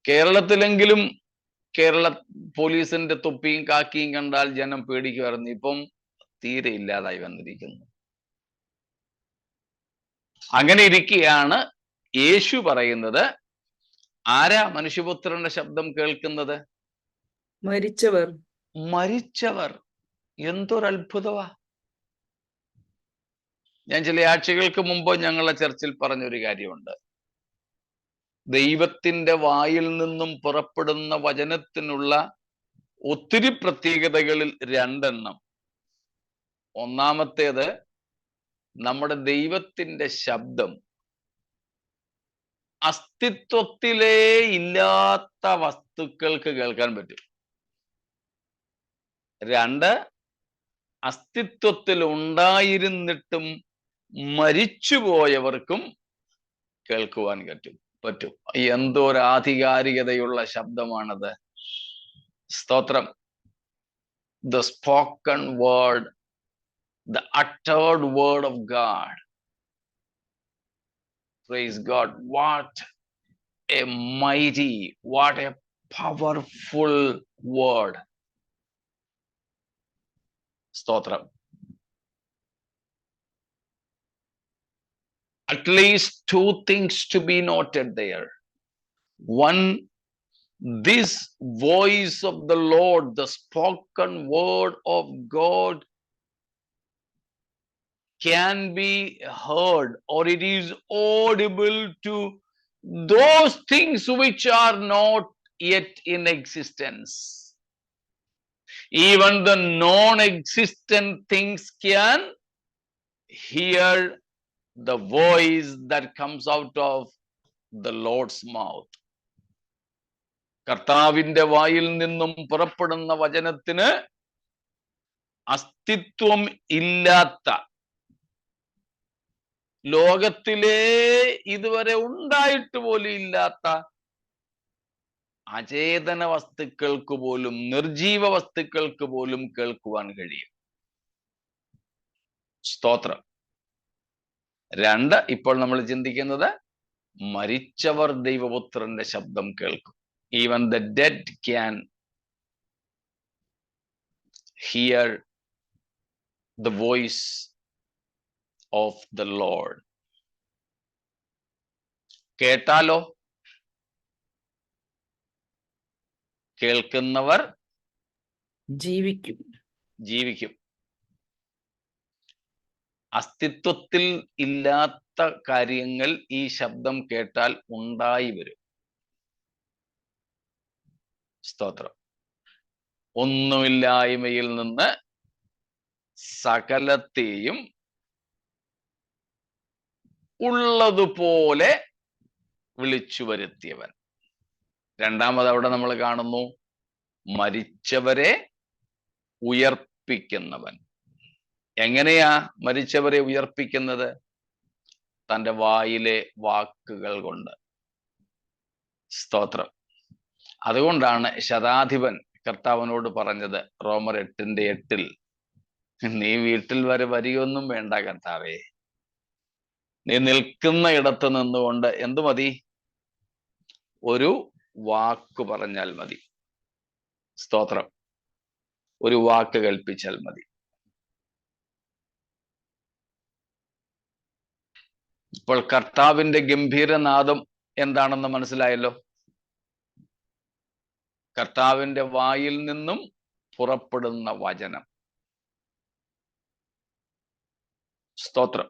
കേരളത്തിലെങ്കിലും കേരള പോലീസിന്റെ തൊപ്പിയും കാക്കിയും കണ്ടാൽ ജനം പേടിക്കുമായിരുന്നു. ഇപ്പം തീരെ ഇല്ലാതായി വന്നിരിക്കുന്നു. അങ്ങനെ ഇരിക്കെയാണ് യേശു പറയുന്നത്, ആരാ മനുഷ്യപുത്രന്റെ ശബ്ദം കേൾക്കുന്നത്? മരിച്ചവർ. മരിച്ചവർ. എന്തൊരു അത്ഭുതമാ! ഞാൻ ചില ആഴ്ചകൾക്ക് മുമ്പ് ഞങ്ങളുടെ ചർച്ചിൽ പറഞ്ഞൊരു കാര്യമുണ്ട്. ദൈവത്തിന്റെ വായിൽ നിന്നും പുറപ്പെടുന്ന വചനത്തിനുള്ള ഒത്തിരി പ്രത്യേകതകളിൽ 2 എണ്ണം. ഒന്നാമത്തേത്, നമ്മുടെ ദൈവത്തിന്റെ ശബ്ദം അസ്തിത്വത്തിലേ ഇല്ലാത്ത വസ്തുക്കൾക്ക് കേൾക്കാൻ പറ്റും. 2, അസ്തിത്വത്തിൽ ഉണ്ടായിരുന്നിട്ടും മരിച്ചുപോയവർക്കും കേൾക്കുവാൻ പറ്റും. എന്തോരു ആധികാരികതയുള്ള ശബ്ദമാണത്! സ്തോത്രം. The spoken word, the uttered word of God. Praise God. What a mighty, what a powerful word. സ്തോത്രം. At least 2 things to be noted there. One, this voice of the Lord, the spoken word of God, can be heard, or it is audible to those things which are not yet in existence. Even the non-existent things can hear the voice that comes out of the Lord's mouth. കർത്താവിന്റെ വായിൽ നിന്നും പുറപ്പെടുന്ന വചനത്തിന് അസ്തിത്വം ഇല്ലാത്ത, ലോകത്തിലേ ഇതുവരെ ഉണ്ടായിട്ട് പോലും ഇല്ലാത്ത അചേതന വസ്തുക്കൾക്ക് പോലും, നിർജീവ വസ്തുക്കൾക്ക് പോലും കേൾക്കുവാൻ കഴിയും. സ്തോത്രം. 2, ഇപ്പോൾ നമ്മൾ ചിന്തിക്കുന്നത്, മരിച്ചവർ ദൈവപുത്രന്റെ ശബ്ദം കേൾക്കും. Even the dead can hear the voice of the Lord. കേട്ടാലോ? കേൾക്കുന്നവർ ജീവിക്കും. അസ്തിത്വത്തിൽ ഇല്ലാത്ത കാര്യങ്ങൾ ഈ ശബ്ദം കേട്ടാൽ ഉണ്ടായി വരും. സ്തോത്രം. ഒന്നുമില്ലായ്മയിൽ നിന്ന് സകലത്തെയും ഉള്ളതുപോലെ വിളിച്ചു വരുത്തിയവൻ. 2ാമത് അവിടെ നമ്മൾ കാണുന്നു, മരിച്ചവരെ ഉയർപ്പിക്കുന്നവൻ. എങ്ങനെയാ മരിച്ചവരെ ഉയർപ്പിക്കുന്നത്? തൻ്റെ വായിലെ വാക്കുകൾ കൊണ്ട്. സ്തോത്രം. അതുകൊണ്ടാണ് ശതാധിപൻ കർത്താവിനോട് പറഞ്ഞത്, റോമർ 8:8, നീ വീട്ടിൽ വരെ വരികയൊന്നും വേണ്ട കർത്താവേ, നീ നിൽക്കുന്ന ഇടത്ത് നിന്നുകൊണ്ട് എന്തു മതി? ഒരു വാക്ക് പറഞ്ഞാൽ മതി. സ്തോത്രം. ഒരു വാക്ക് കൽപ്പിച്ചാൽ മതി. ഇപ്പോൾ കർത്താവിന്റെ ഗംഭീരനാദം എന്താണെന്ന് മനസ്സിലായല്ലോ. കർത്താവിന്റെ വായിൽ നിന്നും പുറപ്പെടുന്ന വചനം. സ്തോത്രം.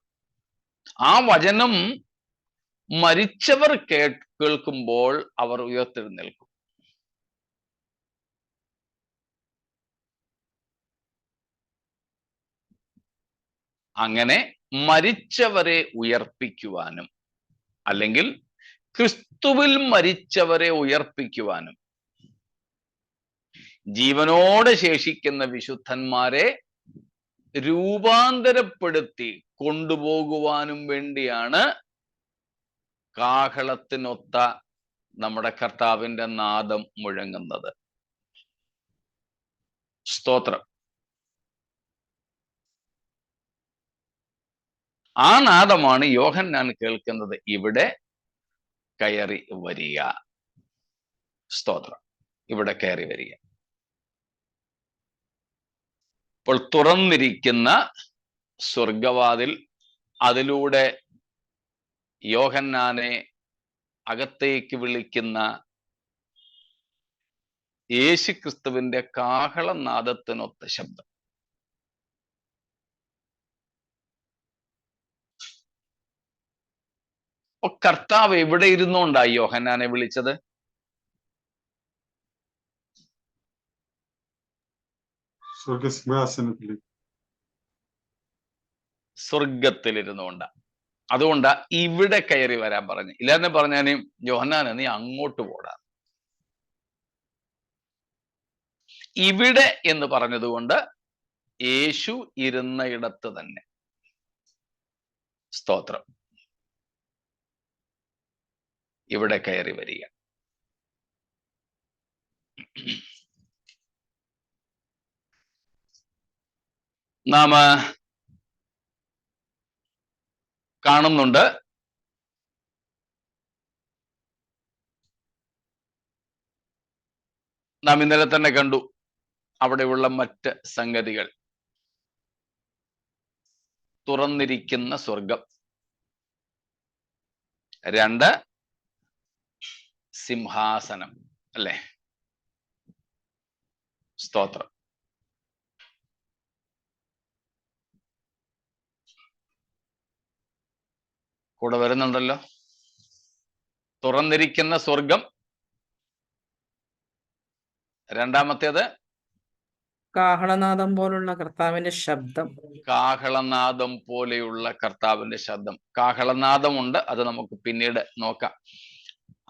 ആ വചനം മരിച്ചവർ കേൾക്കുമ്പോൾ അവർ ഉയർത്തെഴുന്നേൽക്കും. അങ്ങനെ മരിച്ചവരെ ഉയർപ്പിക്കുവാനും, അല്ലെങ്കിൽ ക്രിസ്തുവിൽ മരിച്ചവരെ ഉയർപ്പിക്കുവാനും, ജീവനോടെ ശേഷിക്കുന്ന വിശുദ്ധന്മാരെ രൂപാന്തരപ്പെടുത്തി കൊണ്ടുപോകുവാനും വേണ്ടിയാണ് കാഹളത്തിനൊത്ത നമ്മുടെ കർത്താവിന്റെ നാദം മുഴങ്ങുന്നത്. സ്തോത്രം. ആ നാദമാണ് യോഹന്നാൻ കേൾക്കുന്നത്, ഇവിടെ കയറി വരിക. സ്തോത്രം. ഇവിടെ കയറി വരിക. അപ്പോൾ തുറന്നിരിക്കുന്ന സ്വർഗവാതിൽ, അതിലൂടെ യോഹന്നാനെ അകത്തേക്ക് വിളിക്കുന്ന യേശുക്രിസ്തുവിന്റെ കാഹളനാദത്തിനൊത്ത ശബ്ദം. കർത്താവ് എവിടെ ഇരുന്നുകൊണ്ടായി യോഹന്നാനെ വിളിച്ചത്? സ്വർഗത്തിലിരുന്നുകൊണ്ടാ. അതുകൊണ്ടാ ഇവിടെ കയറി വരാൻ പറഞ്ഞു. ഇല്ലാന്ന് പറഞ്ഞാലും യോഹന്നാനെ നീ അങ്ങോട്ട് പോടാ. ഇവിടെ എന്ന് പറഞ്ഞതുകൊണ്ട് യേശു ഇരുന്ന ഇടത്ത് തന്നെ. സ്തോത്രം. ഇവിടെ കയറി വരിക. നാം കാണുന്നുണ്ട് നാം ഇന്നലെ തന്നെ കണ്ടു അവിടെയുള്ള മറ്റ് സംഗതികൾ. തുറന്നിരിക്കുന്ന സ്വർഗം, 2 സിംഹാസനം, അല്ലേ? സ്തോത്രം. കൂടെ വരുന്നുണ്ടല്ലോ. തുറന്നിരിക്കുന്ന സ്വർഗം, രണ്ടാമത്തേത് കാഹളനാദം പോലുള്ള കർത്താവിന്റെ ശബ്ദം. കാഹളനാദം പോലെയുള്ള കർത്താവിന്റെ ശബ്ദം. കാഹളനാദമുണ്ട്, അത് നമുക്ക് പിന്നീട് നോക്കാം.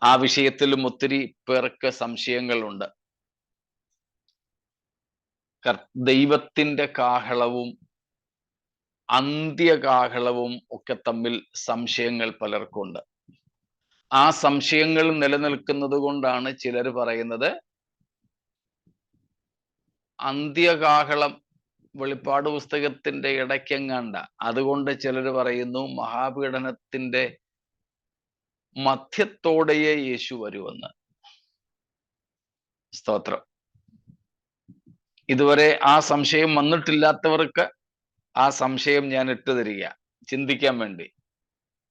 ആ വിഷയത്തിലും ഒത്തിരി പേർക്ക് സംശയങ്ങളുണ്ട്. ദൈവത്തിന്റെ കാഹളവും അന്ത്യകാഹളവും ഒക്കെ തമ്മിൽ സംശയങ്ങൾ പലർക്കുണ്ട്. ആ സംശയങ്ങൾ നിലനിൽക്കുന്നത് കൊണ്ടാണ് ചിലർ പറയുന്നത് അന്ത്യകാഹളം വെളിപ്പാട് പുസ്തകത്തിന്റെ ഇടയ്ക്കെങ്ങാണ്ട. അതുകൊണ്ട് ചിലർ പറയുന്നു മഹാപീഡനത്തിന്റെ മധ്യത്തോടെയേ യേശു വരുമെന്ന്. സ്തോത്രം. ഇതുവരെ ആ സംശയം വന്നിട്ടില്ലാത്തവർക്ക് ആ സംശയം ഞാൻ ഇട്ടു തരിക, ചിന്തിക്കാൻ വേണ്ടി,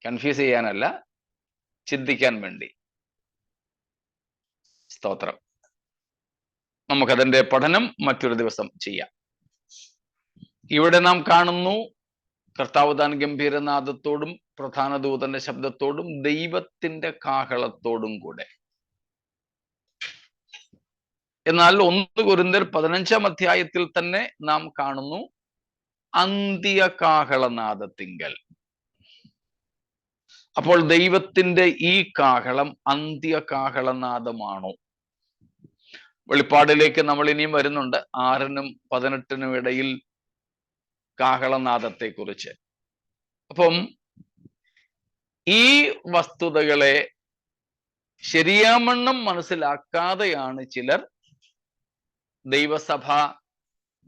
കൺഫ്യൂസ് ചെയ്യാനല്ല, ചിന്തിക്കാൻ വേണ്ടി. സ്തോത്രം. നമുക്കതിന്റെ പഠനം മറ്റൊരു ദിവസം ചെയ്യാം. ഇവിടെ നാം കാണുന്നു കർത്താവ് താൻ ഗംഭീരനാദത്തോടും പ്രധാന ദൂതന്റെ ശബ്ദത്തോടും ദൈവത്തിന്റെ കാഹളത്തോടും കൂടെ. എന്നാൽ 1 കൊരിന്ത്യർ 15-ാം അധ്യായത്തിൽ തന്നെ നാം കാണുന്നു അന്ത്യകാഹളനാദത്തിങ്കൽ. അപ്പോൾ ദൈവത്തിന്റെ ഈ കാഹളം അന്ത്യകാഹളനാദമാണോ? വെളിപ്പാടിലേക്ക് നമ്മൾ ഇനിയും വരുന്നുണ്ട്. 6-നും 18-നും ഇടയിൽ കാഹളനാദത്തെ കുറിച്ച്. അപ്പം ഈ വസ്തുതകളെ ശരിയാമണ്ണം മനസ്സിലാക്കാതെയാണ് ചിലർ ദൈവസഭ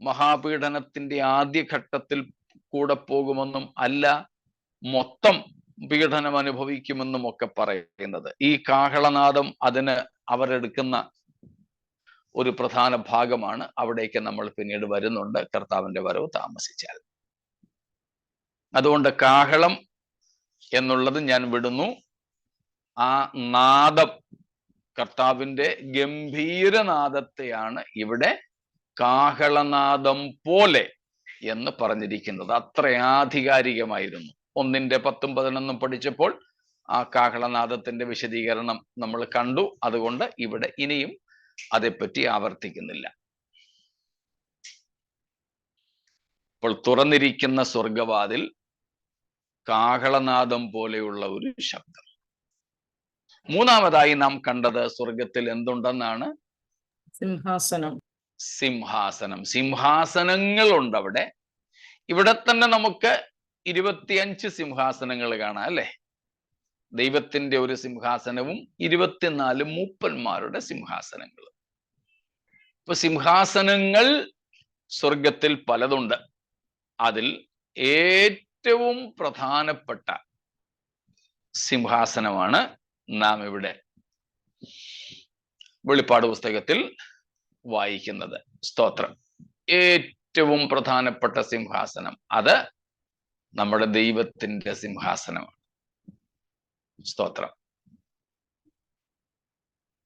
മഹാപീഡനത്തിന്റെ ആദ്യഘട്ടത്തിൽ കൂടെ പോകുമെന്നും അല്ല മൊത്തം പീഡനം അനുഭവിക്കുമെന്നും ഒക്കെ പറയുന്നത്. ഈ കാഹളനാദം അതിന് അവരെടുക്കുന്ന ഒരു പ്രധാന ഭാഗമാണ്. അവിടേക്ക് നമ്മൾ പിന്നീട് വരുന്നുണ്ട്, കർത്താവിന്റെ വരവ് താമസിച്ചാൽ. അതുകൊണ്ട് കാഹളം എന്നുള്ളത് ഞാൻ വിടുന്നു. ആ നാദം, കർത്താവിന്റെ ഗംഭീരനാദത്തെയാണ് ഇവിടെ കാഹളനാദം പോലെ എന്ന് പറഞ്ഞിരിക്കുന്നത്. അത്ര ആധികാരികമായിരുന്നു. 1-ന്റെ 10-ഉം 11-ഉം പഠിച്ചപ്പോൾ ആ കാഹളനാദത്തിന്റെ വിശദീകരണം നമ്മൾ കണ്ടു. അതുകൊണ്ട് ഇവിടെ ഇനിയും അതേപ്പറ്റി ആവർത്തിക്കുന്നില്ല. അപ്പോൾ തുറന്നിരിക്കുന്ന സ്വർഗവാതിൽ, കാഹളനാദം പോലെയുള്ള ഒരു ശബ്ദം. മൂന്നാമതായി നാം കണ്ടത് സ്വർഗത്തിൽ എന്തുണ്ടെന്നാണ്? സിംഹാസനം. സിംഹാസനം. സിംഹാസനങ്ങളുണ്ട് അവിടെ. ഇവിടെ തന്നെ നമുക്ക് 25 സിംഹാസനങ്ങൾ കാണാം, അല്ലെ? ദൈവത്തിന്റെ ഒരു സിംഹാസനവും 24 മൂപ്പന്മാരുടെ സിംഹാസനങ്ങൾ. ഇപ്പൊ സിംഹാസനങ്ങൾ സ്വർഗത്തിൽ പലതുണ്ട്. അതിൽ ഏറ്റവും പ്രധാനപ്പെട്ട സിംഹാസനമാണ് നാം ഇവിടെ വെളിപ്പാട് പുസ്തകത്തിൽ വായിക്കുന്നത്. സ്തോത്രം. ഏറ്റവും പ്രധാനപ്പെട്ട സിംഹാസനം അത് നമ്മുടെ ദൈവത്തിന്റെ സിംഹാസനമാണ്. സ്തോത്രം.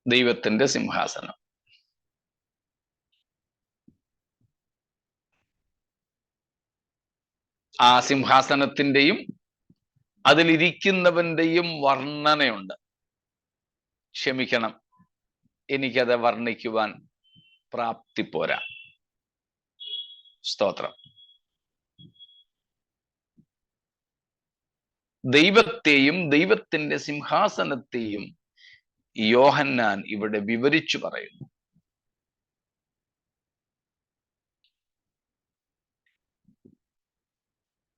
ദൈവത്തിന്റെ സിംഹാസനം. ആ സിംഹാസനത്തിന്റെയും അതിലിരിക്കുന്നവന്റെയും വർണ്ണനയുണ്ട്. ക്ഷമിക്കണം, എനിക്കത് വർണ്ണിക്കുവാൻ പ്രാപ്തി പോരാ. സ്തോത്രം. ദൈവത്തെയും ദൈവത്തിന്റെ സിംഹാസനത്തെയും യോഹന്നാൻ ഇവിടെ വിവരിച്ചു പറയുന്നു.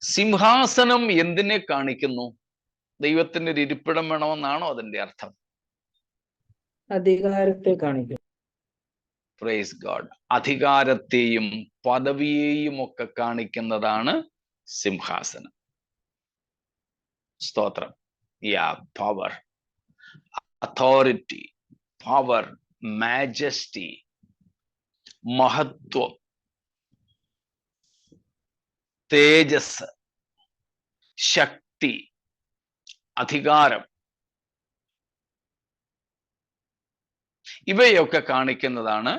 സിംഹാസനം എന്തിനെ കാണിക്കുന്നു? ദൈവത്തിന്റെ ഒരു ഇരിപ്പിടം വേണമെന്നാണോ അതിന്റെ അർത്ഥം? അധികാരത്തെ കാണിക്കുന്നു. Praise God. അധികാരത്തെയും പദവിയെയും ഒക്കെ കാണിക്കുന്നതാണ് സിംഹാസനം. സ്തോത്രം. പവർ, അതോറിറ്റി, പവർ, മാജസ്റ്റി, മഹത്വം, തേജസ്, ശക്തി, അധികാരം, ഇവയൊക്കെ കാണിക്കുന്നതാണ്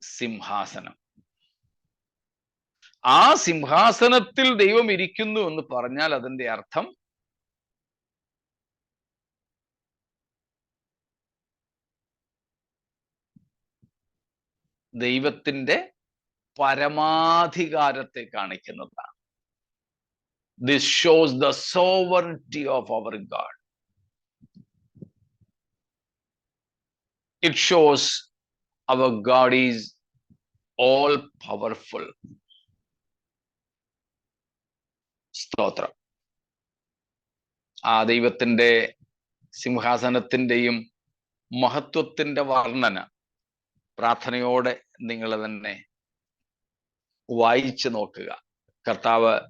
സിംഹാസനം. ആ സിംഹാസനത്തിൽ ദൈവം ഇരിക്കുന്നു എന്ന് പറഞ്ഞാൽ അതിന്റെ അർത്ഥം ദൈവത്തിന്റെ പരമാധികാരത്തെ കാണിക്കുന്നതാണ്. This shows the sovereignty of our God. It shows our God is all powerful. സ്തോത്രം. ആ ദൈവത്തിന്റെ സിംഹാസനത്തിന്റെയും മഹത്വത്തിന്റെ വർണ്ണന പ്രാർത്ഥനയോടെ നിങ്ങൾ തന്നെ വായിച്ചു നോക്കുക. കർത്താവ്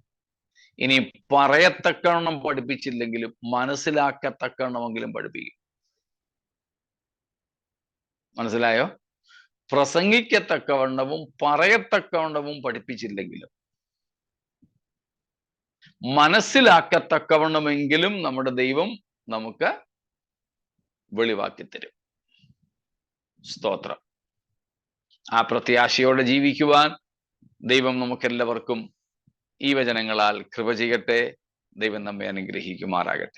ഇനി പറയത്തക്കവണ്ണം പഠിപ്പിച്ചില്ലെങ്കിലും മനസ്സിലാക്കത്തക്കവണ്ണമെങ്കിലും പഠിപ്പിക്കും. മനസ്സിലായോ? പ്രസംഗിക്കത്തക്കവണ്ണവും പറയത്തക്കവണ്ണവും പഠിപ്പിച്ചില്ലെങ്കിലും മനസ്സിലാക്കത്തക്കവണ്ണമെങ്കിലും നമ്മുടെ ദൈവം നമുക്ക് വെളിവാക്കി തരും. സ്തോത്രം. ആ പ്രത്യാശയോടെ ജീവിക്കുവാൻ ദൈവം നമുക്കെല്ലാവർക്കും ഈ വചനങ്ങളാൽ കൃപ ചെയ്യട്ടെ. ദൈവം നമ്മെ അനുഗ്രഹിക്കുമാറാകട്ടെ.